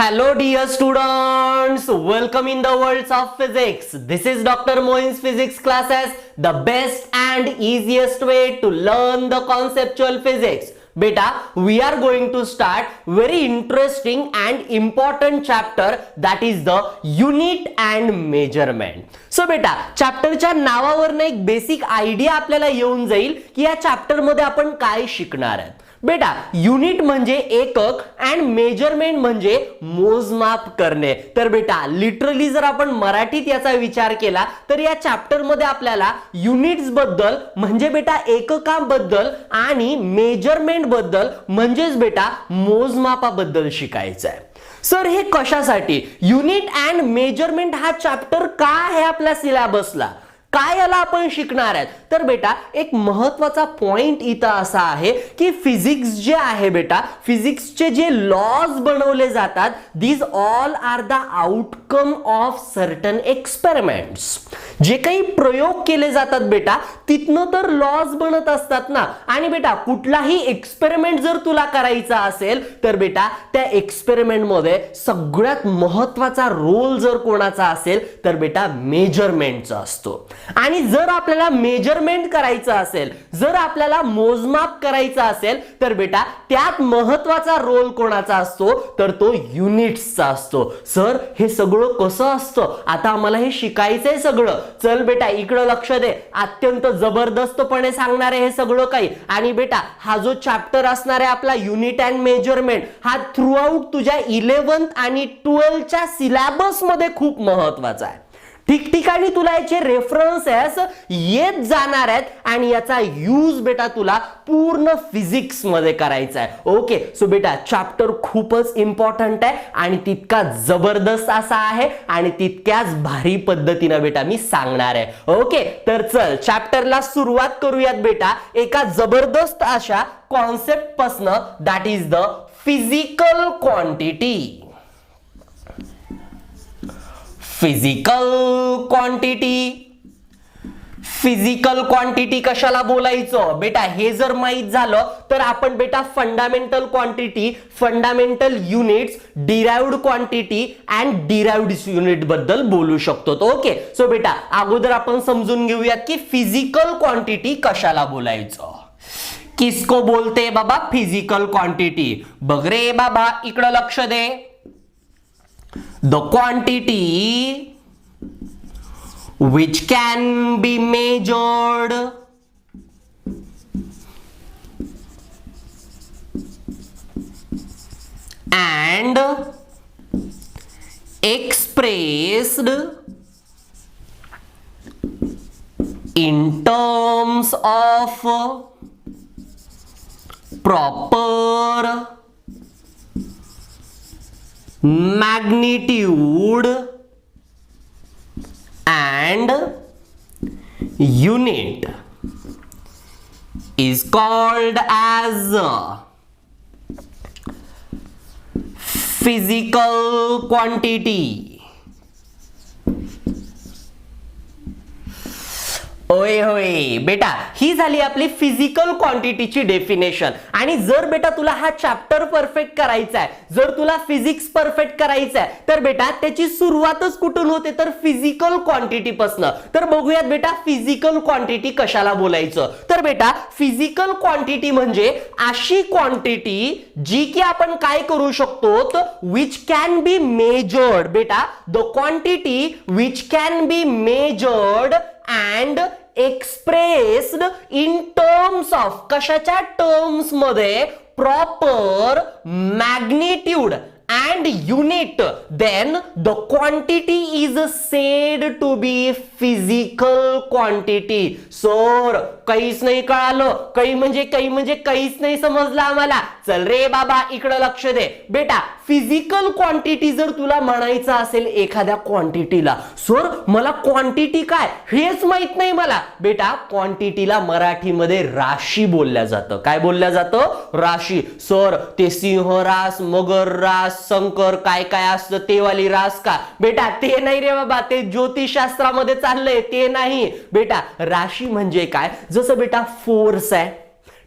Hello dear students, welcome in the world of physics. This is Dr. Moin's physics classes, the best and easiest way to learn the conceptual physics. Beta, we are going to start very interesting and important chapter, that is the unit and measurement. So beta, चॅप्टरच्या नावावरनं एक basic idea आपल्याला येऊन जाईल की या chapter मध्ये आपण काय शिकणार आहोत. बेटा, युनिट म्हणजे एकक आणि मेजरमेंट म्हणजे मोजमाप करणे. तर बेटा लिटरली जर आपण मराठीत याचा विचार केला तर या चॅप्टर मध्ये आपल्याला युनिट्स बद्दल म्हणजे बेटा एककांबद्दल आणि मेजरमेंट बद्दल म्हणजेच बेटा मोजमापाबद्दल शिकायचं आहे. सर हे कशासाठी युनिट अँड मेजरमेंट हा चॅप्टर का आहे आपल्या सिलेबसला, काय याला आपण शिकणार आहेत. तर बेटा एक महत्त्वाचा पॉइंट इथं असा आहे की फिजिक्स जे आहे बेटा, फिजिक्सचे जे लॉज बनवले जातात, these all are the outcome of certain experiments. जे काही प्रयोग केले जातात बेटा तिथनं तर लॉज बनत असतात ना. आणि बेटा कुठलाही एक्सपेरिमेंट जर तुला करायचा असेल तर बेटा त्या एक्सपेरिमेंट मध्ये सगळ्यात महत्त्वाचा रोल जर कोणाचा असेल तर बेटा मेजरमेंटचा असतो. आणि जर आपल्याला मेजरमेंट करायचं असेल, जर आपल्याला मोजमाप करायचं असेल तर बेटा त्यात महत्त्वाचा रोल कोणाचा असतो तर तो युनिट्सचा असतो. सर हे सगळं कसं असतं, आता आम्हाला हे शिकायचंय सगळं. चल बेटा इकडे लक्ष दे, अत्यंत जबरदस्तपणे सांगणार आहे हे सगळं काही. आणि बेटा हा जो चॅप्टर असणार आहे आपला युनिट अँड मेजरमेंट, हा थ्रू आउट तुझ्या 11th आणि 12th सिलेबस मध्ये खूप महत्त्वाचा आहे. ठिकठिकाणी तुला याचे रेफरन्सेस येत जाणार आहेत आणि याचा यूज बेटा तुला पूर्ण फिजिक्स मध्ये करायचा आहे. ओके, सो बेटा चॅप्टर खूपच इम्पॉर्टंट आहे आणि तितका जबरदस्त असा आहे आणि तितक्याच भारी पद्धतीने बेटा मी सांगणार आहे. ओके, तर चल चॅप्टरला सुरुवात करूयात बेटा एका जबरदस्त अशा कॉन्सेप्ट पासून, that is the physical quantity. Physical quantity, physical quantity कशाला बोलायचं बेटा हे जर माहित झालं तर आपण बेटा fundamental quantity, fundamental units, derived quantity and derived unit बद्दल बोलू शकतो. ओके, सो बेटा अगोदर आपण समजून घेऊयात की फिजिकल क्वांटिटी कशाला बोलायचं. किसको बोलते बाबा फिजिकल क्वांटिटी. बघ रे बाबा इकडं लक्ष दे. The quantity which can be measured and expressed in terms of proper magnitude and unit is called as physical quantity. ओय होय बेटा ही झाली आपली फिजिकल क्वांटिटीची डेफिनेशन. आणि जर बेटा तुला हा चॅप्टर परफेक्ट करायचा आहे, जर तुला फिजिक्स परफेक्ट करायचा आहे तर बेटा त्याची सुरुवातच कुठून होते तर फिजिकल क्वांटिटी पासून. तर बघूयात बेटा फिजिकल क्वांटिटी कशाला बोलायचं. तर बेटा फिजिकल क्वांटिटी म्हणजे अशी क्वांटिटी जी की आपण काय करू शकतो, विच कॅन बी मेजर्ड. बेटा the quantity which can be measured and expressed in terms of कशाच्या टर्म्स मध्ये proper magnitude and unit, then the quantity is said to be physical quantity. Sir काहीच नाही कळालं, काही म्हणजे काहीच नाही समजलं आम्हाला. चल रे बाबा इकडे लक्ष दे. बेटा फिजिकल क्वांटिटी जर तुला म्हणायचं असेल एखाद्या क्वांटिटीला, सर मला क्वांटिटी काय हेच माहित नाही मला. बेटा क्वांटिटीला मराठीमध्ये राशी बोलल्या जातं. काय बोलल्या जातं? राशी. सर ते सिंह रास, मगर रास, संकर काय काय असतं ते वाली रास का? बेटा ते नाही रे बाबा, ते ज्योतिषशास्त्रामध्ये चाललंय ते नाही. बेटा राशी म्हणजे काय, जसं बेटा फोर्स आहे,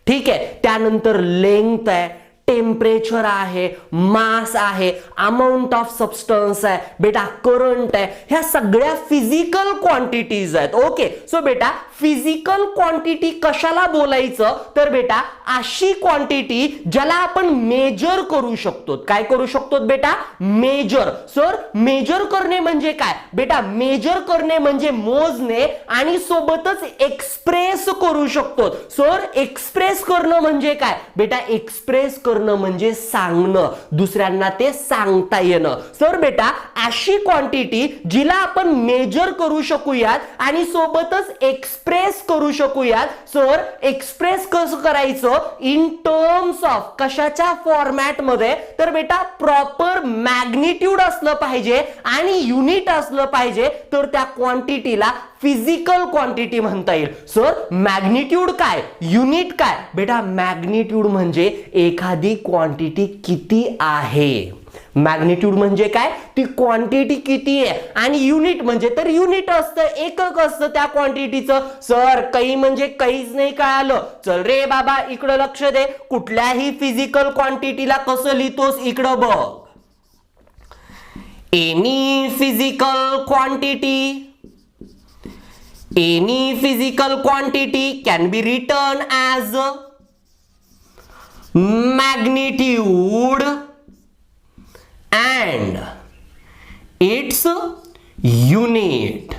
ठीक आहे, त्यानंतर लेंथ आहे, टेम्परेचर आहे, मास आहे, अमाऊंट ऑफ सबस्टन्स आहे, बेटा करंट आहे, ह्या सगळ्या फिजिकल क्वांटिटीज आहेत. ओके, सो बेटा फिजिकल क्वांटिटी कशाला बोलायचं, तर बेटा अशी क्वांटिटी ज्याला आपण मेजर करू शकतो. काय करू शकतो बेटा, मेजर. सर मेजर करणे म्हणजे काय बेटा, मेजर करणे म्हणजे मोजणे आणि सोबतच एक्सप्रेस करू शकतो. सर एक्सप्रेस करणं म्हणजे काय बेटा, एक्सप्रेस करणं म्हणजे सांगणं, दुसऱ्यांना ते सांगता येणं. सर बेटा अशी क्वांटिटी जिला आपण मेजर करू शकूयात आणि सोबतच एक्सप्रेस करू शकूयात. सर एक्सप्रेस कसं करायचं, इन टर्म्स ऑफ कशाच्या फॉर्मॅट मध्ये, तर बेटा प्रॉपर मॅग्निट्यूड असलं पाहिजे आणि युनिट असलं पाहिजे, तर त्या क्वांटिटीला फिजिकल क्वांटिटी म्हणता येईल. सर मॅग्निट्यूड काय, युनिट काय बेटा, मॅग्निट्यूड म्हणजे एखादी क्वांटिटी किती आहे. मॅग्निट्यूड म्हणजे काय, ती क्वांटिटी किती आहे, आणि युनिट म्हणजे तर युनिट असतं, एकक असतं त्या क्वांटिटीचं. सर काही म्हणजे काहीच नाही कळालं. चल रे बाबा इकडं लक्ष दे, कुठल्याही फिजिकल क्वांटिटीला कसं लिहितोस इकडं बघ. Any physical quantity can be written as magnitude and its unit.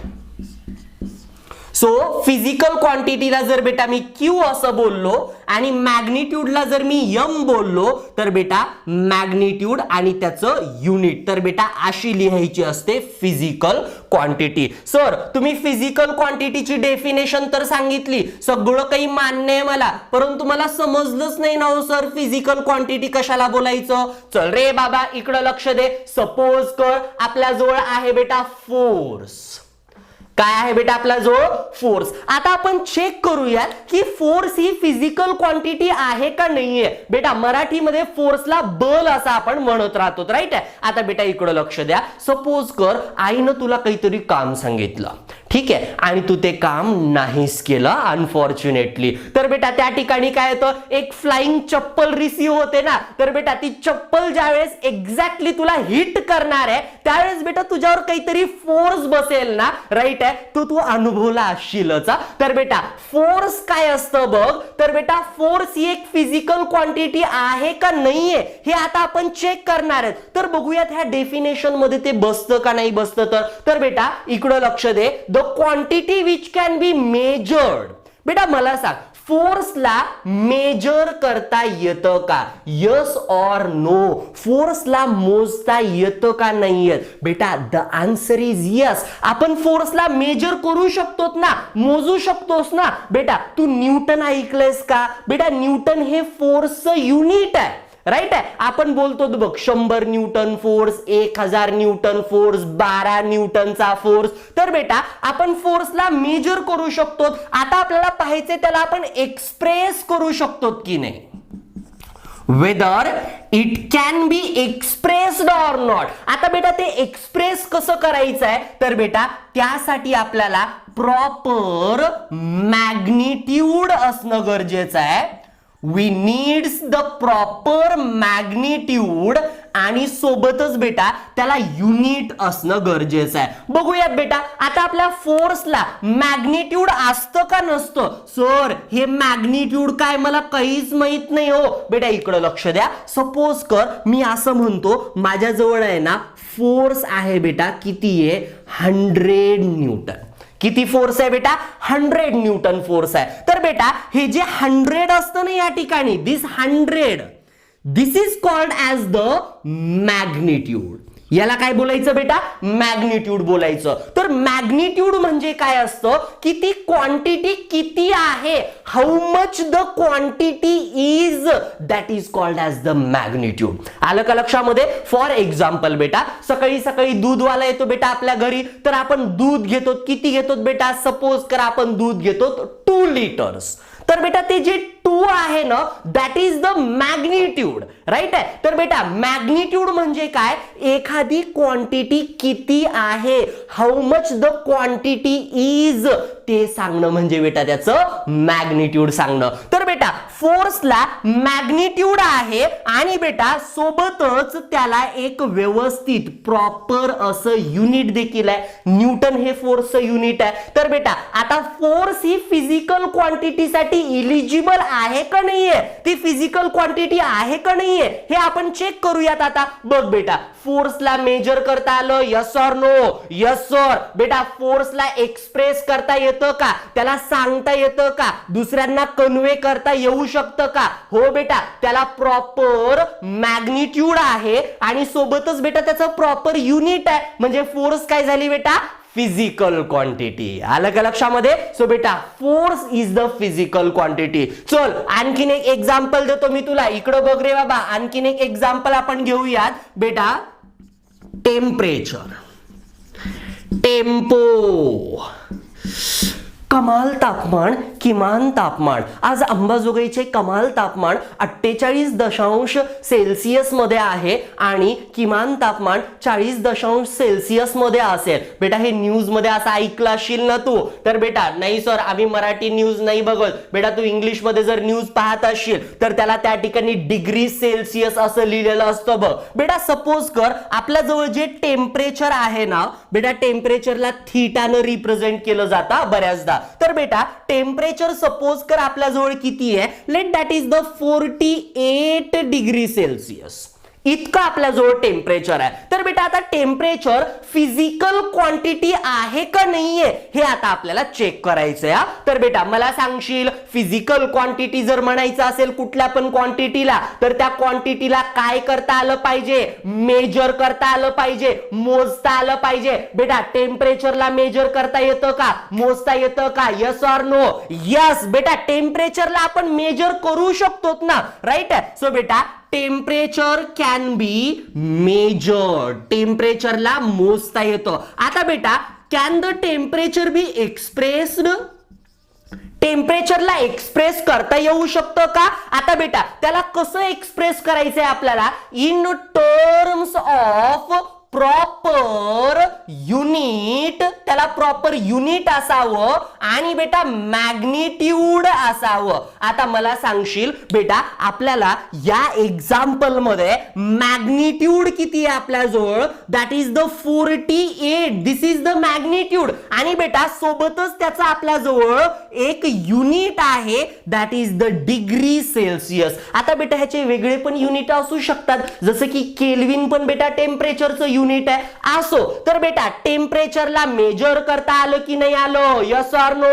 So physical क्वांटिटीला जर बेटा मी क्यू असं बोललो आणि मॅग्निट्यूडला जर मी एम बोललो, तर बेटा मॅग्निट्यूड आणि त्याचं युनिट, तर बेटा अशी लिहायची असते फिजिकल क्वांटिटी. सर तुम्ही फिजिकल क्वांटिटीची डेफिनेशन तर सांगितली, सगळं काही मान्य आहे मला, परंतु मला समजलंच नाही ना हो सर फिजिकल क्वांटिटी कशाला बोलायचं. चल रे बाबा इकडं लक्ष दे. सपोज कर आपल्या जवळ आहे बेटा फोर्स. काय आहे बेटा आपला जवळ फोर्स. आता आपण चेक करूया की फोर्स ही फिजिकल क्वांटिटी आहे का नाहीये. बेटा मराठीमध्ये फोर्सला बल असं आपण म्हणत राहतो, राईट आहे. आता बेटा इकडे लक्ष द्या. सपोज कर आईनं तुला काहीतरी काम सांगितलं, ठीक आहे, आणि तू ते काम नाहीच केलं अनफॉर्च्युनेटली, तर बेटा त्या ठिकाणी काय होतं, एक फ्लाइंग चप्पल रिसीव्ह होते ना. तर बेटा ती चप्पल ज्यावेळेस एक्झॅक्टली तुला हिट करणार आहे त्यावेळेस बेटा तुझ्यावर काहीतरी फोर्स बसेल ना, राईट आहे, तो तू अनुभवला असशीलच. तर बेटा फोर्स काय असतं बघ, तर बेटा फोर्स ही एक फिजिकल क्वांटिटी आहे का नाहीये हे आता आपण चेक करणार आहेत. तर बघूयात ह्या डेफिनेशन मध्ये ते बसतं का नाही बसतं. तर बेटा इकडं लक्ष दे. The quantity which can be measured. बेटा मला सांग फोर्सला मेजर करता येतं का, यस ऑर नो. फोर्सला मोजता येतं का नाही येत. बेटा द आन्सर इज यस. आपण फोर्सला मेजर करू शकतो ना, मोजू शकतोस ना. बेटा तू न्यूटन ऐकलंयस का. बेटा न्यूटन हे फोर्सचं युनिट आहे, राईट आहे. आपण बोलतो बघ 100 न्यूटन फोर्स, 1000 न्यूटन फोर्स, 12 न्यूटनचा फोर्स. तर बेटा आपण फोर्सला मेजर करू शकतो. आता आपल्याला पाहायचे त्याला आपण एक्सप्रेस करू शकतो की नाही, whether it can be expressed or not. आता बेटा ते एक्सप्रेस कसं करायचं आहे, तर बेटा त्यासाठी आपल्याला प्रॉपर मॅग्निट्यूड असणं गरजेचं आहे. We needs the proper magnitude आणि सोबतच बेटा त्याला युनिट असणं गरजेचं आहे. बघूयात बेटा आता आपल्या फोर्सला मॅग्निट्यूड असतं का नसतं. सर हे मॅग्निट्यूड काय मला काहीच माहित नाही हो. बेटा इकडे लक्ष द्या. सपोज कर मी असं म्हणतो माझ्याजवळ आहे ना फोर्स आहे बेटा, किती आहे 100 न्यूटन. किती फोर्स आहे बेटा 100 न्यूटन फोर्स आहे. तर बेटा हे जे 100 असतं ना या ठिकाणी, this is called as the magnitude. याला काय बोलायचं बेटा मॅग्निट्यूड बोलायचं. तर मॅग्निट्यूड म्हणजे काय असतं की ती क्वांटिटी किती आहे, how much the quantity is, that is called as the magnitude. आलं का लक्षामध्ये. फॉर एक्झाम्पल बेटा सकाळी सकाळी दूधवाला येतो बेटा आपल्या घरी, तर आपण दूध घेतो. किती घेतो बेटा, सपोज कर आपण दूध घेतो 2 लिटर्स. तर बेटा ते जे 2 आहे ना that is the magnitude, right आहे. तर बेटा मॅग्निट्यूड म्हणजे काय, एखादी क्वांटिटी किती आहे, how much the quantity is, ते सांगणं म्हणजे बेटा त्याचं मॅग्निट्यूड सांगणं. तर बेटा बेटा फोर्सला मॅग्निट्यूड आहे आणि बेटा सोबतच त्याला एक व्यवस्थित प्रॉपर असं युनिट देखील आहे. न्यूटन हे फोर्सचं युनिट आहे. तर बेटा आता फोर्स ही फिजिकल क्वांटिटी साठी इलिजिबल आहे का नाहीये, ती फिजिकल क्वांटिटी आहे का नाहीये हे आपण चेक करूयात. आता बघ बेटा फोर्सला मेजर करता आलं, yes or no? Yes sir. बेटा फोर्सला एक्सप्रेस करता येतं का, त्याला सांगता येतं का, दुसऱ्यांना कन्वे करता येऊ शकतं का? हो बेटा त्याला प्रॉपर मॅग्निट्यूड आहे आणि सोबतच बेटा त्याचं प्रॉपर युनिट आहे. म्हणजे फोर्स काय झाली बेटा, फिजिकल क्वांटिटी. आलं का लक्षामध्ये? सो बेटा force is the physical quantity. चल आणखीन एक एक्झाम्पल देतो मी तुला. इकडं बघ रे बाबा, आणखीन एक एक्झाम्पल आपण घेऊयात. बेटा टेम्परेचर, टेम्पो, कमाल तापमान, किमान तापमान. आज अंबाजोगाईचे कमाल तापमान 48.सेल्सिअस मध्ये आहे आणि किमान तापमान 40.सेल्सिअस मध्ये असेल. बेटा हे न्यूज मध्ये असं ऐकलं असशील ना तू? तर बेटा नाही सर आम्ही मराठी न्यूज नाही बघत. बेटा तू इंग्लिश मध्ये जर न्यूज पाहत असशील तर त्याला त्या ठिकाणी डिग्री सेल्सिअस असं लिहिलेलं असतं बघ. बेटा सपोज कर आपल्या जवळ जे टेम्परेचर आहे ना बेटा, टेम्परेचरला थीटानं रिप्रेझेंट केलं जातं बऱ्याचदा. तर बेटा टेम्परेचर सपोज कर आपल्या जवळ किती आहे, let that is the 48 degree Celsius. इतकं आपल्या जवळ टेम्परेचर आहे. तर बेटा आता टेम्परेचर फिजिकल क्वांटिटी आहे का नाहीये हे आता आपल्याला चेक करायचंय. तर बेटा मला सांगशील फिजिकल क्वांटिटी जर म्हणायचं असेल कुठल्या पण क्वांटिटीला तर त्या क्वांटिटीला काय करता आलं पाहिजे, मेजर करता आलं पाहिजे, मोजता आलं पाहिजे. बेटा टेम्परेचरला मेजर करता येतं का, मोजता येतं का, यस ऑर नो? यस बेटा टेम्परेचरला आपण मेजर करू शकतो ना, राईट? सो बेटा टेम्परेचर कॅन बी मेजर्ड. टेम्परेचरला मोजता येतं. आता बेटा can the temperature be expressed? टेम्परेचरला एक्सप्रेस करता येऊ शकतं का? आता बेटा त्याला कसं एक्सप्रेस करायचंय आपल्याला, in terms of proper unit. त्याला प्रॉपर युनिट असावं आणि बेटा मॅग्निट्यूड असावं. आता मला सांगशील बेटा आपल्याला या एक्झाम्पल मध्ये मॅग्निट्यूड किती आहे आपल्या जवळ, that is the 48. This is the magnitude. आणि बेटा सोबतच त्याचा आपल्या जवळ एक युनिट आहे that is the degree Celsius. आता बेटा ह्याचे वेगळे पण युनिट असू शकतात जसं की केल्विन पण बेटा टेम्परेचरचं युनिट आहे. असो तर बेटा टेम्परेचरला मेजर करता आलं की नाही आलं, यस ऑर नो?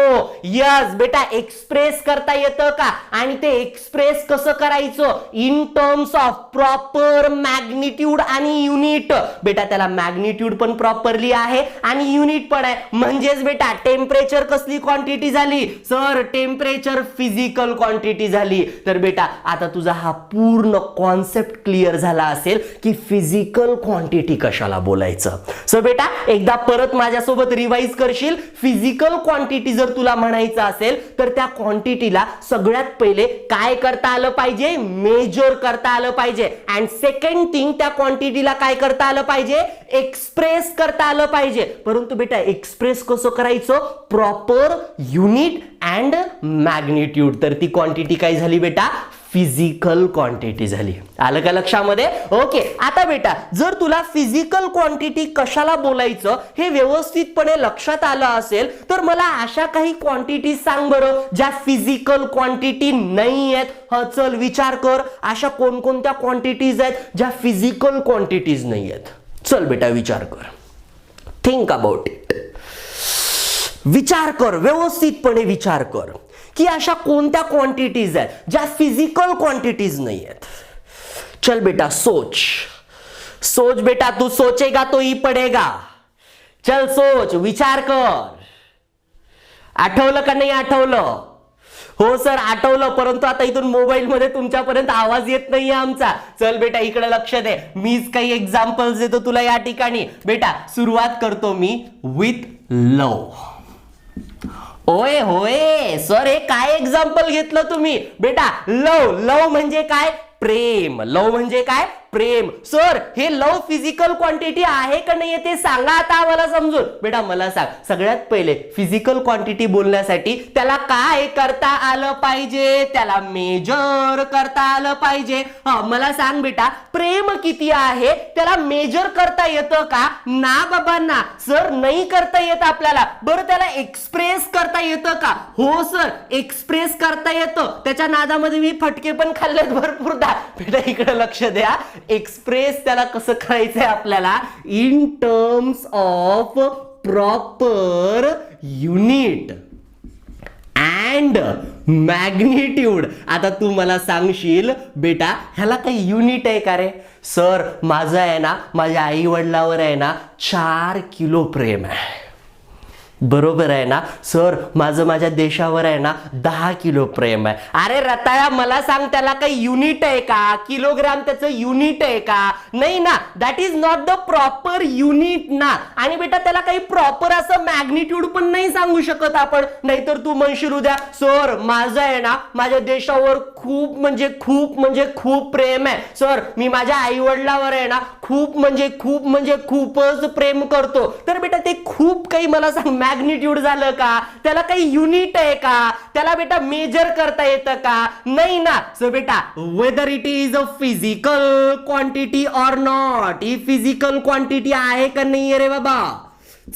यस बेटा एक्सप्रेस करता येतं का, आणि ते एक्सप्रेस कसं करायचं, in terms of proper magnitude आणि युनिट. बेटा त्याला मॅग्निट्यूड पण प्रॉपरली आहे आणि युनिट पण आहे. म्हणजेच बेटा टेम्परेचर कसली क्वांटिटी झाली सर, टेम्परेचर फिजिकल क्वांटिटी झाली. तर बेटा आता तुझा हा पूर्ण कॉन्सेप्ट क्लिअर झाला असेल की फिजिकल क्वांटिटी कशाला बोलायचं. सो बेटा एकदा परत माझ्यासोबत रिवाइज करशील. फिजिकल क्वांटिटी जर तुला म्हणायचं असेल तर त्या क्वांटिटीला सगळ्यात पहिले काय करता आलं पाहिजे, मेजर करता आलं पाहिजे. अँड सेकंड थिंग त्या क्वांटिटीला काय करता आलं पाहिजे, एक्सप्रेस करता आलं पाहिजे. परंतु बेटा एक्सप्रेस कसं करायचं, प्रॉपर युनिट अँड मॅग्निट्यूड. तर ती क्वांटिटी काय झाली बेटा, फिजिकल क्वांटिटी झाली. आलं का लक्षामध्ये? ओके. आता बेटा जर तुला फिजिकल क्वांटिटी कशाला बोलायचं हे व्यवस्थितपणे लक्षात आलं असेल तर मला अशा काही क्वांटिटी सांग बरं ज्या फिजिकल क्वांटिटी नाही आहेत. हा चल विचार कर, अशा कोणकोणत्या क्वांटिटीज आहेत ज्या फिजिकल क्वांटिटीज नाही आहेत. चल बेटा विचार कर, थिंक अबाउट इट. विचार कर, व्यवस्थितपणे विचार कर की अशा कोणत्या क्वांटिटीज आहेत ज्या फिजिकल क्वांटिटीज नाही आहेत. चल बेटा सोच, सोच बेटा, तू सोचेगा तो ही पडेगा. चल सोच, विचार कर. आठवलं का नाही आठवलं? हो सर आठवलं, परंतु आता इथून मोबाईल मध्ये तुमच्यापर्यंत आवाज येत नाहीये आमचा. चल बेटा इकडे लक्ष दे, मीच काही एक्झाम्पल्स देतो तुला या ठिकाणी. बेटा सुरुवात करतो मी विथ लव. ओए होय सर हे काय एक्झाम्पल घेतलं तुम्ही? बेटा लव, लव म्हणजे काय, प्रेम. लव म्हणजे काय, प्रेम. सर हे लव फिजिकल क्वांटिटी आहे का नाहीये ते सांगा आता मला समजून. बेटा मला सांग, सगळ्यात पहिले फिजिकल क्वांटिटी बोलण्यासाठी त्याला काय करता आलं पाहिजे, त्याला मेजर करता आलं पाहिजे. मला सांग बेटा, प्रेम किती आहे त्याला मेजर करता येतं का? ना बाबा ना सर, नाही करता येत आपल्याला. बरं त्याला एक्सप्रेस करता येतं का? हो सर, एक्सप्रेस करता येतं. त्याच्या नादामध्ये मी फटके पण खाल्लेत भरपूरदा. बेटा इकडे लक्ष द्या, एक्सप्रेस त्याला कसं करायचंय आपल्याला, in terms of proper unit and magnitude. आता तू मला सांगशील बेटा ह्याला काही युनिट आहे का रे? सर माझं आहे ना, माझ्या आई वडिलावर आहे ना 4 किलो प्रेम आहे. बरोबर आहे ना सर, माझं माझ्या देशावर आहे ना 10 किलो प्रेम आहे. अरे रताया मला सांग, त्याला काही युनिट आहे का? किलोग्राम त्याचं युनिट आहे का? नाही ना, that is not the proper unit ना. आणि बेटा त्याला काही प्रॉपर असं मॅग्निट्यूड पण नाही सांगू शकत आपण. नाहीतर तू म्हणशील उद्या सर माझं आहे ना माझ्या देशावर खूप म्हणजे खूप प्रेम आहे. सर मी माझ्या आई वडिलावर आहे ना खूप म्हणजे खूपच प्रेम करतो. तर बेटा ते खूप काही मला सांग मॅग्निट्यूड झालं का? त्याला काही युनिट आहे का? त्याला बेटा मेजर करता येतं का? नाही ना. सो बेटा weather it is a physical quantity or not, he physical quantity आहे का नाहीये रे बाबा?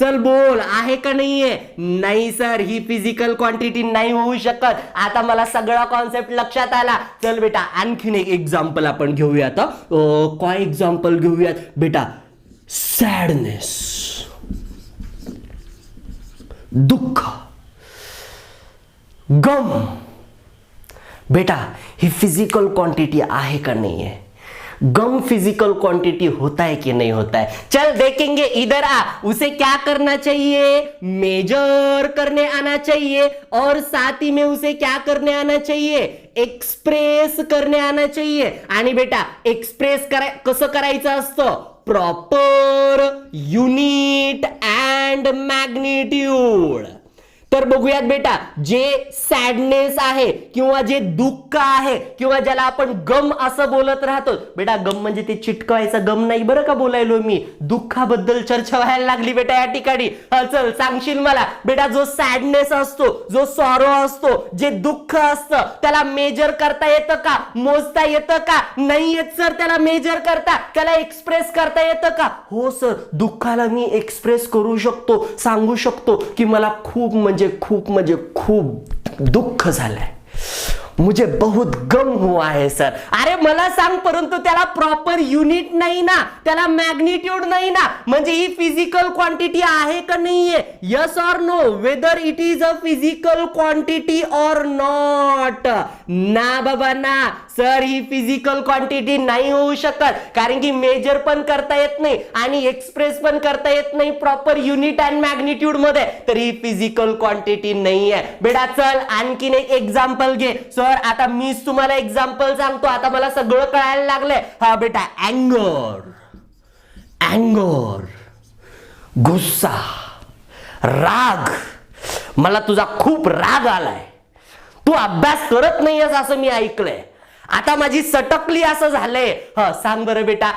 चल बोल, आहे का नाहीये? नाही सर, ही फिजिकल क्वांटिटी नाही होऊ शकत. आता मला सगळा कॉन्सेप्ट लक्षात आला. चल बेटा आणखीन एक एक्झाम्पल आपण घेऊयात. काय एक्झाम्पल घेऊयात बेटा? सॅडनेस, दुःख, गम. बेटा ही फिजिकल क्वांटिटी आहे का नहीं है? गम फिजिकल क्वांटिटी होता है कि नहीं होता है? चल देखेंगे, इधर आ. उसे क्या करना चाहिए? मेजर करने आना चाहिए. और साथ ही में उसे क्या करने आना चाहिए? एक्सप्रेस करने आना चाहिए. आणि बेटा एक्सप्रेस कसं करायचं असतं? Proper unit and magnitude. तर बघूयात बेटा, जे सॅडनेस आहे किंवा जे दुःख आहे किंवा ज्याला आपण गम असं बोलत राहतो. बेटा गम म्हणजे ते चिटकवायचा गम नाही बरं का बोलायलो मी. दुःखाबद्दल चर्चा व्हायला लागली बेटा या ठिकाणी. चल सांगशील मला बेटा, जो सॅडनेस असतो, जो सॉरो असतो, जे दुःख असतं त्याला मेजर करता येतं का? मोजता येतं का? नाही येत सर त्याला मेजर करता. त्याला एक्सप्रेस करता येतं का? हो सर, दुःखाला मी एक्सप्रेस करू शकतो, सांगू शकतो की मला खूप दुःख झालंय, मुझे बहुत गम हुआ है सर. अरे मला सांग, परंतु त्याला प्रॉपर युनिट नाही ना, त्याला मॅग्निट्यूड नाही ना. म्हणजे ही फिजिकल क्वांटिटी आहे का नाहीये? Yes or no, whether it is a physical quantity or not? ना बाबा ना सर, ही फिजिकल क्वांटिटी नाही होऊ शकत. कारण की मेजर पण करता येत नाही आणि एक्सप्रेस पण करता येत नाही प्रॉपर युनिट अँड मॅग्निट्यूड मध्ये. तर ही फिजिकल क्वांटिटी नाहीये. बेटा चल आणखीन एक एक्झाम्पल घे. सर आता मीच तुम्हाला एक्झाम्पल सांगतो, आता मला सगळं कळायला लागलंय. हा बेटा, अँगर, गुस्सा, राग. मला तुझा खूप राग आलाय, तू अभ्यास करत नाहीयेस असं मी ऐकलंय, आता माझी सटकली असं झालंय. सांग बरं बेटा,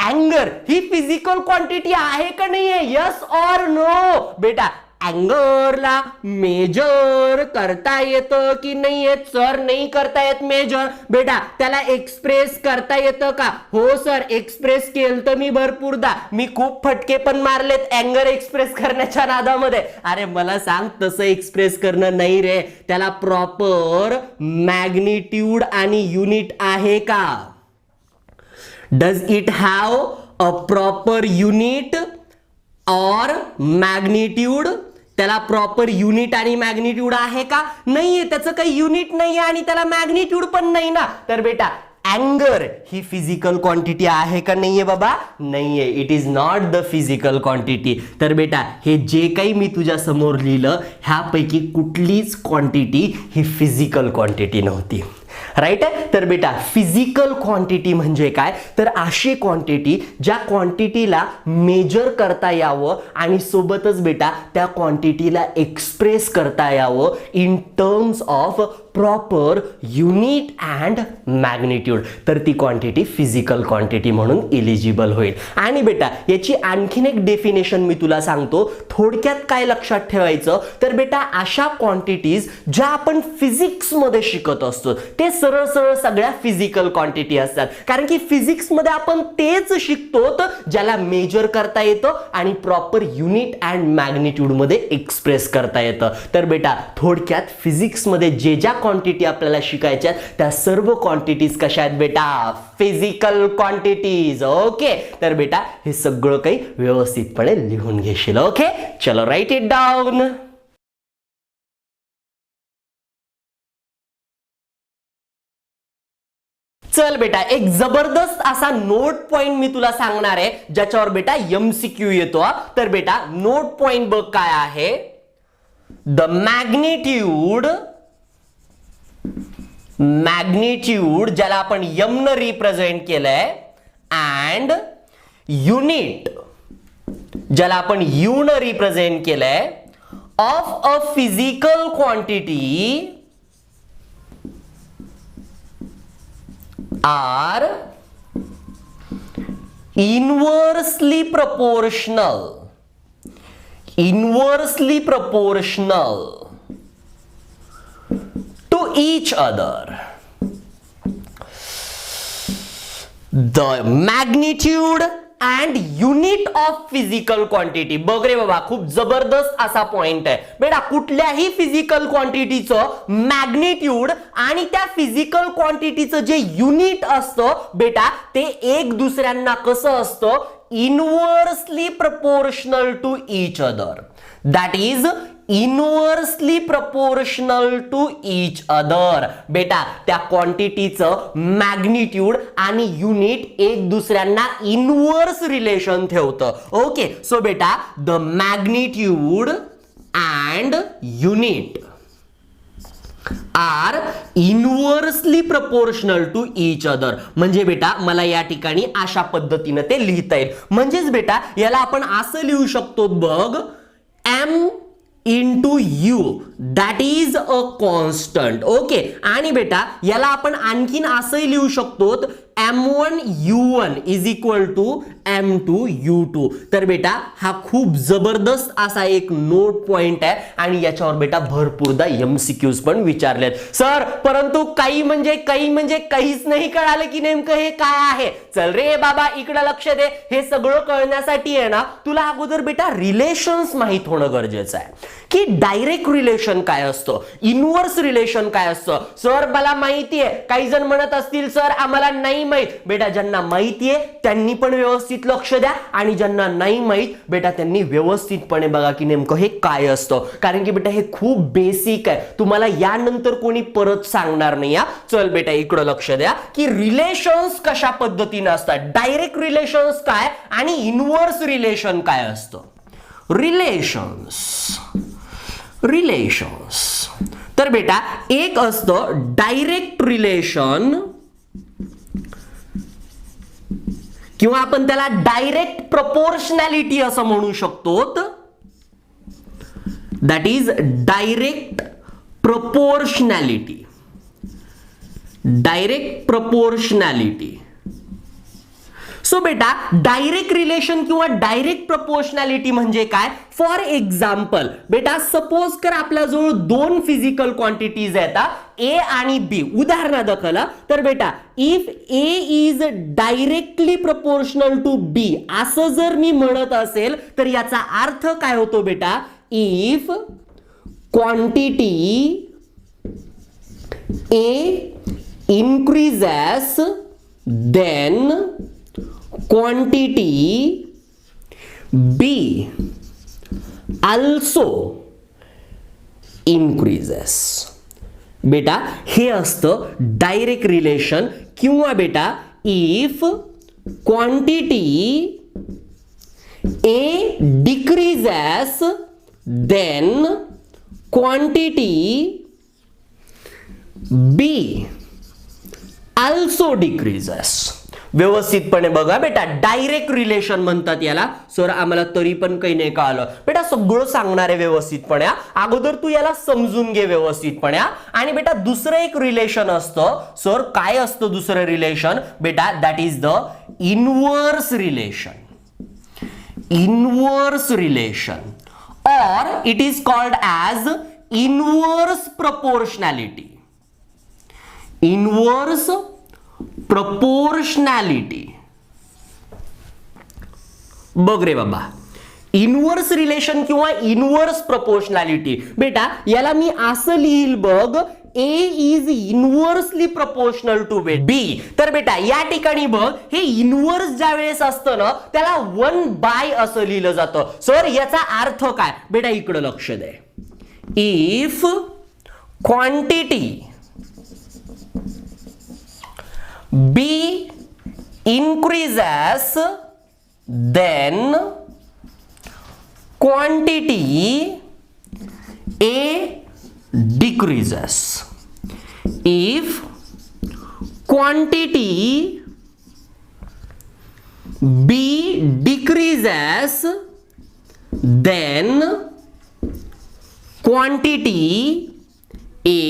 अँगर ही फिजिकल क्वांटिटी आहे का नाहीये? Yes or no? बेटा अँगरला मेजर करता येतं की नाही येत? सर नाही करता येत मेजर. बेटा त्याला एक्सप्रेस करता येतं का? हो सर, एक्सप्रेस केलं तर मी भरपूरदा. मी खूप फटके पण मारलेत अँगर एक्सप्रेस करण्याच्या नादामध्ये. अरे मला सांग, तसं एक्सप्रेस करणं नाही रे, त्याला प्रॉपर मॅग्निट्यूड आणि युनिट आहे का? Does it have a proper unit और मॅग्निट्यूड? त्याला प्रॉपर युनिट आणि मॅग्निट्यूड आहे का? नाहीये, त्याचं काही युनिट नाहीये आणि त्याला मॅग्निट्यूड पण नाही ना. तर बेटा अँगर ही फिजिकल क्वांटिटी आहे का नाहीये बाबा? नाहीये, it is not the physical quantity. तर बेटा हे जे काही मी तुझ्या समोर लिहिलं ह्यापैकी कुठलीच क्वांटिटी ही फिजिकल क्वांटिटी नव्हती. राईट आहे. तर बेटा फिजिकल क्वांटिटी म्हणजे काय, तर अशी क्वांटिटी ज्या क्वांटिटीला मेजर करता यावं आणि सोबतच बेटा त्या क्वांटिटीला एक्सप्रेस करता यावं in terms of proper unit and magnitude, तर ती क्वांटिटी फिजिकल क्वांटिटी म्हणून एलिजिबल होईल. आणि बेटा याची आणखीन एक डेफिनेशन मी तुला सांगतो. थोडक्यात काय लक्षात ठेवायचं, तर बेटा अशा क्वांटिटीज ज्या आपण फिजिक्स मध्ये शिकत असतो ते सरळ सरळ सगळ्या फिजिकल क्वांटिटी असतात, कारण की फिजिक्स मध्ये आपण तेच शिकतो ज्याला मेजर करता येतं आणि प्रॉपर युनिट अँड मॅग्निट्यूड मध्ये एक्सप्रेस करता येतं. तर बेटा थोडक्यात फिजिक्स मध्ये जे ज्या क्वांटिटी आपल्याला शिकायच्या त्या सर्व क्वांटिटीज कशा आहेत बेटा, फिजिकल क्वांटिटीज. ओके, तर बेटा हे सगळं काही व्यवस्थितपणे लिहून घेशील. ओके, चलो राईट इट डाऊन. चल बेटा एक जबरदस्त असा नोट पॉइंट मी तुला सांगणार आहे ज्याच्यावर बेटा एमसीक्यू येतो. तर बेटा नोट पॉइंट बघ काय आहे, द मॅग्निट्यूड ज्याला आपण एम न रिप्रेझेंट केलंय अँड युनिट ज्याला आपण यू न रिप्रेझेंट केलंय of a physical quantity are inversely proportional to each other. The magnitude and unit of physical quantity. बघ रे बाबा खूप जबरदस्त असा पॉइंट आहे बेटा. कुठल्याही फिजिकल क्वांटिटीचं मॅग्निट्यूड आणि त्या फिजिकल क्वांटिटीचं जे युनिट असतं बेटा ते एक दुसऱ्यांना कसं असतं, inversely proportional to each other. That is inversely proportional to each other. बेटा त्या क्वांटिटीचं मॅग्निट्यूड आणि युनिट एक दुसऱ्यांना इनवर्स रिलेशन ठेवतं. ओके, सो बेटा the magnitude and unit are inversely proportional to each other. म्हणजे बेटा मला या ठिकाणी अशा पद्धतीने ते लिहिता येईल. म्हणजेच बेटा याला आपण असं लिहू शकतो बघ, M into u that is a constant. Okay, आणि बेटा याला आपण आणखीन असंही लिहू शकतो, m1 u1 is equal to m2 u2. तर बेटा हा खूप जबरदस्त असा एक नोट पॉइंट आहे आणि याच्यावर बेटा भरपूरदा एमसीक्यूज पण विचारलेत. सर परंतु काही म्हणजे काहीच नाही कळालं की नेमकं हे काय आहे. चल रे बाबा इकडे लक्ष दे. हे सगळं कळण्यासाठी आहे ना तुला अगोदर बेटा रिलेशन्स माहित होणं गरजेचं आहे की डायरेक्ट रिलेशन काय असतं, इनवर्स रिलेशन काय असतं. सर मला माहिती आहे, काही जण म्हणत असतील सर आम्हाला नाही माहित. बेटा ज्यांना माहिती आहे त्यांनी पण व्यवस्थित लक्ष द्या आणि ज्यांना नाही माहित बेटा त्यांनी व्यवस्थितपणे बघा की नेमकं हे काय असतं, कारण की बेटा हे खूप बेसिक आहे. तुम्हाला यानंतर कोणी परत सांगणार नाही. चल बेटा इकडे लक्ष द्या की रिलेशन्स कशा पद्धतीने असतात, डायरेक्ट रिलेशन्स काय आणि इनवर्स रिलेशन काय असतं. रिलेशन्स तर बेटा एक असतं डायरेक्ट रिलेशन किंवा आपण त्याला डायरेक्ट प्रपोर्शनॅलिटी असं म्हणू शकतो. That is direct proportionality. So बेटा डायरेक्ट रिलेशन किंवा डायरेक्ट प्रपोर्शनॅलिटी म्हणजे काय. फॉर एक्झाम्पल बेटा सपोज कर आपल्याजवळ दोन फिजिकल क्वांटिटीज आहेत ए आणि बी. उदाहरणादाखल तर बेटा if A is directly proportional to B असं जर मी म्हणत असेल तर याचा अर्थ काय होतो बेटा, if quantity A increases then quantity B also increases. बेटा हे असतं डायरेक्ट रिलेशन. किंवा बेटा if quantity A decreases then quantity B also decreases. व्यवस्थितपणे बघा बेटा, डायरेक्ट रिलेशन म्हणतात याला. सर आम्हाला तरी पण काही नाही कळलं. बेटा सगळं सांगणार आहे व्यवस्थितपणे. अगोदर तू याला समजून घे व्यवस्थितपणे. आणि बेटा दुसरं एक रिलेशन असतं. सर काय असतं दुसरं रिलेशन? बेटा that is the inverse relation. Inverse relation or it is called as inverse proportionality. Inverse proportionality. बघ रे बाबा, इनवर्स रिलेशन किंवा इनवर्स प्रोपोर्शनॅलिटी. बेटा याला मी असं लिहिल बघ, A is inversely proportional to B. तर बेटा या ठिकाणी बघ, हे इनवर्स ज्या वेळेस असतं ना त्याला 1/, असं लिहिलं जातं. सर याचा अर्थ काय? बेटा इकडे लक्ष दे. If quantity B increases then quantity A decreases. If quantity B decreases then quantity A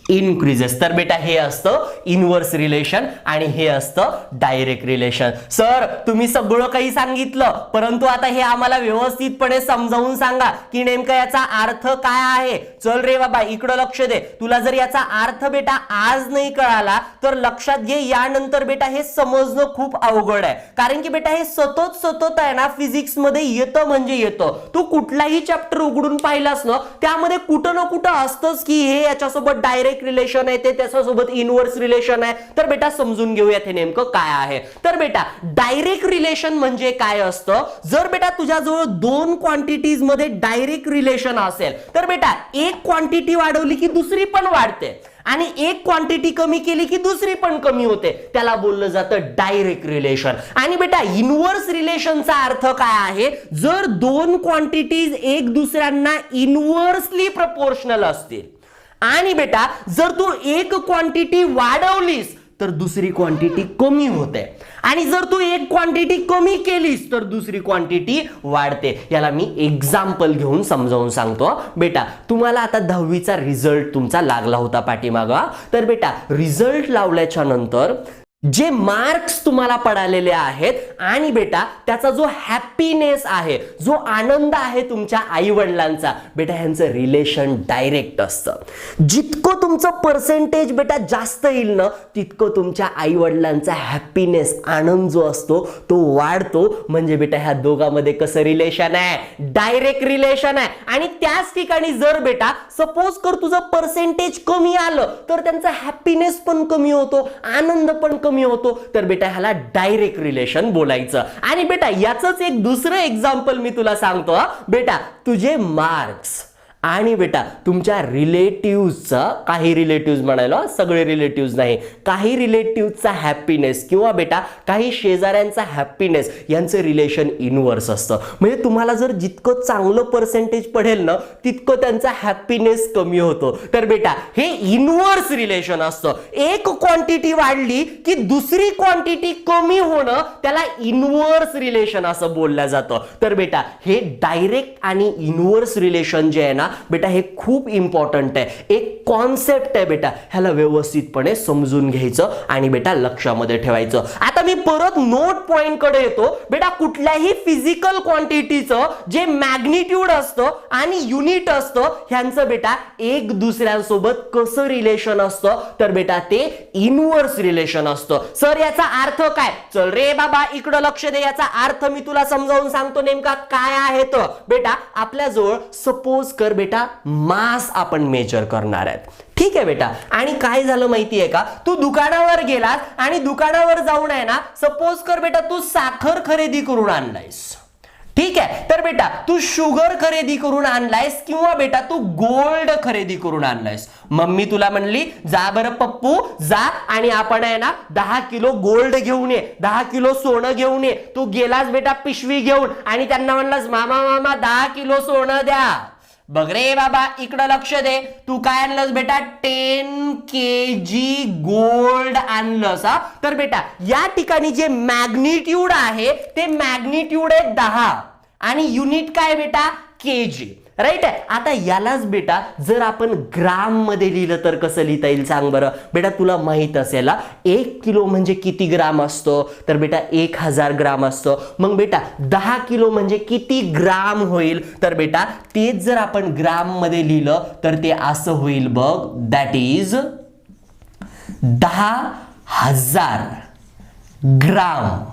increases. तर बेटा हे असतं इनवर्स रिलेशन आणि हे असतं डायरेक्ट रिलेशन. सर तुम्ही सगळं काही सांगितलं, परंतु आता हे आम्हाला व्यवस्थितपणे समजावून सांगा की नेमका याचा अर्थ काय आहे. चल रे बाबा इकडं लक्ष दे. तुला जर याचा अर्थ बेटा आज नाही कळाला तर लक्षात घे, यानंतर बेटा हे समजणं खूप अवघड आहे. कारण की बेटा हे सतत सतत आहे ना फिजिक्स मध्ये येतं म्हणजे येतं. तू कुठलाही चॅप्टर उघडून पाहिलास ना त्यामध्ये कुठं ना कुठं असतंच की हे याच्यासोबत डायरेक्ट रिलेशन आहे, ते त्याच्यासोबत इनवर्स रिलेशन आहे. तर बेटा समजून घेऊयात हे नेमकं काय आहे. तर बेटा डायरेक्ट रिलेशन म्हणजे काय असतं? जर बेटा तुझ्याजवळ दोन क्वांटिटीज मध्ये डायरेक्ट रिलेशन असेल तर बेटा एक क्वांटिटी वाढवली की दुसरी पण वाढते आणि एक क्वांटिटी कमी केली की दुसरी पण कमी होते. त्याला बोललं जातं डायरेक्ट रिलेशन. आणि बेटा इनवर्स रिलेशनचा अर्थ काय आहे? जर दोन क्वांटिटीज एक दुसऱ्यांना इनवर्सली प्रपोर्शनल असतील आणि बेटा जर तू एक क्वांटिटी वाढवलीस तर दुसरी क्वांटिटी कमी होते आणि जर तू एक क्वांटिटी कमी केलीस तर दुसरी क्वांटिटी वाढते. याला मी एक्झाम्पल घेऊन समजावून सांगतो. बेटा तुम्हाला आता 10वीचा रिझल्ट तुमचा लागला होता पाठीमागा. तर बेटा रिझल्ट लावल्याच्या नंतर जे मार्क्स तुम्हाला पडालेले आहेत आणि बेटा त्याचा जो हॅपीनेस आहे, जो आनंद आहे तुमच्या आई वडिलांचा, बेटा ह्यांचं रिलेशन डायरेक्ट असतं. जितकं तुमचं पर्सेंटेज बेटा जास्त येईल ना तितकं तुमच्या आई वडिलांचा हॅपीनेस, आनंद जो असतो तो वाढतो. म्हणजे बेटा ह्या दोघांमध्ये कसं रिलेशन आहे? डायरेक्ट रिलेशन आहे. आणि त्याच ठिकाणी जर बेटा सपोज कर तुझं पर्सेंटेज कमी आलं तर त्यांचा हॅपीनेस पण कमी होतो, आनंद पण कमी होतो. तर बेटा ह्याला डायरेक्ट रिलेशन बोलायचं. आणि बेटा याचंच एक दुसरं एक्झाम्पल मी तुला सांगतो. बेटा तुझे मार्क्स आणि बेटा तुमच्या रिलेटिव्हचा, काही रिलेटिव्ह म्हणायला सगळे रिलेटिव्ह नाही, काही रिलेटिव्हचा हॅपीनेस किंवा बेटा काही शेजाऱ्यांचा हॅपीनेस यांचं रिलेशन इनवर्स असतं. म्हणजे तुम्हाला जर जितकं चांगलं पर्सेंटेज पडेल ना तितकं त्यांचा हॅपीनेस कमी होतो. तर बेटा हे इनवर्स रिलेशन असतं. एक क्वांटिटी वाढली की दुसरी क्वांटिटी कमी होणं त्याला इनवर्स रिलेशन असं बोललं जातं. तर बेटा हे डायरेक्ट आणि इनवर्स रिलेशन जे आहे ना बेटा हे खूप इम्पॉर्टंट आहे. एक कॉन्सेप्ट आहे बेटा, ह्याला व्यवस्थितपणे समजून घ्यायचं आणि बेटा लक्षामध्ये ठेवायचं. आता मी परत नोट पॉइंट कडे येतो. बेटा कुठल्याही फिजिकल क्वांटिटीचं जे मॅग्निट्यूड असतं आणि युनिट असतं ह्यांचं बेटा एक दुसऱ्यांसोबत कसं रिलेशन असतं? तर बेटा ते इनवर्स रिलेशन असतं. सर याचा अर्थ काय? चल रे बाबा इकडं लक्ष दे. याचा अर्थ मी तुला समजावून सांगतो नेमका काय आहे. तर बेटा आपल्याजवळ सपोज कर बेटा मास आपण मेजर करणार आहेत. ठीक आहे बेटा. आणि काय झालं माहितीये का, तू दुकानावर गेलास आणि दुकानावर जाऊन आहे ना सपोज कर बेटा तू साखर खरेदी करून आणलायस. ठीक आहे. तर बेटा तू शुगर खरेदी करून आणलायस किंवा बेटा तू गोल्ड खरेदी करून आणलायस. मम्मी तुला म्हणली जा बरं पप्पू जा आणि आपण आहे ना 10 किलो गोल्ड घेऊन ये, 10 किलो सोनं घेऊन ये. तू गेलास बेटा पिशवी घेऊन आणि त्यांना म्हणलास मामा मामा 10 किलो सोनं द्या. बघ रे बाबा, इकडं लक्ष दे. तू काय आणलंस बेटा? 10 kg गोल्ड आणलंस. हा, तर बेटा या ठिकाणी जे मॅग्निट्यूड आहे ते मॅग्निट्यूड आहे 10 आणि युनिट काय बेटा? केजी. राईट आहे. आता यालाच बेटा जर आपण ग्राम मध्ये लिहिलं तर कसं लिहिता येईल सांग बरं. बेटा तुला माहित असेल 1 किलो म्हणजे किती ग्राम असतो? तर बेटा 1000 ग्राम असतो. मग बेटा 10 किलो म्हणजे किती ग्राम होईल? तर बेटा तेच जर आपण ग्राम मध्ये लिहिलं तर ते असं होईल बघ. That is 10,000 gram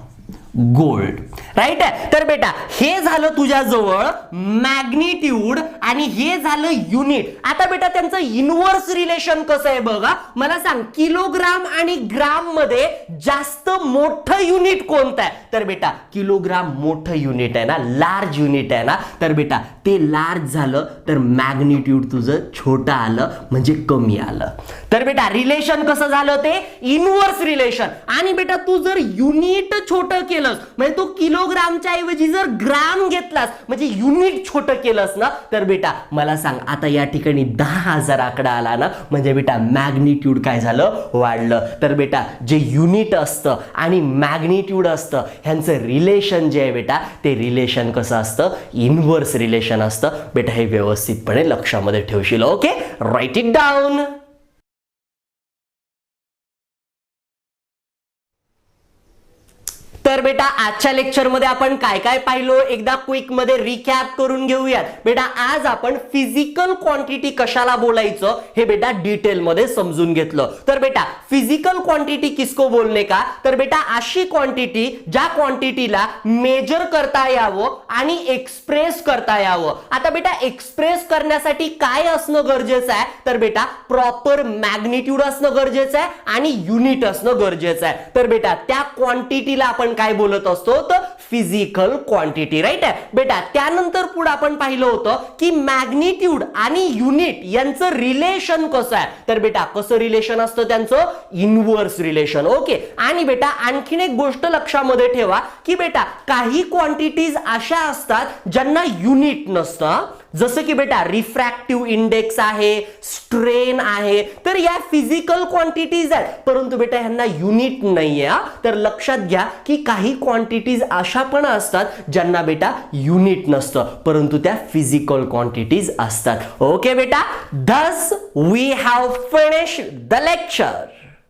gold. Right आहे. तर बेटा हे झालं तुझ्या जवळ मॅग्निट्यूड आणि हे झालं युनिट. आता बेटा त्यांचं इनव्हर्स रिलेशन कसं आहे बघा. मला सांग, किलोग्राम आणि ग्राम मध्ये जास्त मोठं युनिट कोणतं आहे? तर बेटा किलोग्राम मोठं युनिट आहे ना, लार्ज युनिट आहे ना. तर बेटा ते लार्ज झालं तर मॅग्निट्यूड तुझं छोटं आलं म्हणजे कमी आलं. तर बेटा रिलेशन कसं झालं? ते इनव्हर्स रिलेशन. आणि बेटा तू जर युनिट छोटं केलं म्हणजे तू किलोग्रामच्या ऐवजी जर ग्राम घेतलास म्हणजे युनिट छोटं केलंस ना, तर बेटा मला सांग, आता या ठिकाणी 10,000 आकडा आला ना, म्हणजे बेटा मॅग्निट्यूड काय झालं? वाढलं. तर बेटा जे युनिट असतं आणि मॅग्निट्यूड असतं ह्यांचं रिलेशन जे आहे बेटा, ते रिलेशन कसं असतं? इनव्हर्स रिलेशन असतं. बेटा हे व्यवस्थितपणे लक्षामध्ये ठेवशील. Okay, write it down. तर बेटा आजच्या लेक्चर मध्ये आपण काय काय पाहिलो एकदा क्विक मध्ये रिकॅप करून घेऊयात. बेटा आज आपण फिजिकल क्वांटिटी कशाला बोलायचं हे बेटा डिटेल मध्ये समजून घेतलं. तर बेटा फिजिकल क्वांटिटी किसको बोलने का? तर बेटा अशी क्वांटिटी ज्या क्वांटिटीला मेजर करता यावं आणि एक्सप्रेस करता यावं. आता बेटा एक्सप्रेस करण्यासाठी काय असणं गरजेचं आहे? तर बेटा प्रॉपर मॅग्निट्यूड असणं गरजेचं आहे आणि युनिट असणं गरजेचं आहे. तर बेटा त्या क्वांटिटीला आपण काय बोलत असतो? तर फिजिकल क्वांटिटी. राईट आहे बेटा. त्यानंतर पुढे आपण पाहिलं होतं की मॅग्निट्यूड आणि युनिट यांचं रिलेशन कसं आहे? तर बेटा कसं रिलेशन असतं त्यांचं? Inverse relation. ओके. आणि बेटा आणखीन एक गोष्ट लक्षामध्ये ठेवा की बेटा काही क्वांटिटीज अशा असतात ज्यांना युनिट नसतं, जसं की बेटा रिफ्रॅक्टिव्ह इंडेक्स आहे, स्ट्रेन आहे. तर या फिजिकल क्वांटिटीज आहेत परंतु बेटा ह्यांना युनिट नाहीये. तर लक्षात घ्या की काही क्वांटिटीज अशा पण असतात ज्यांना बेटा युनिट नसतं परंतु त्या फिजिकल क्वांटिटीज असतात. ओके बेटा. Thus we have finished the lecture.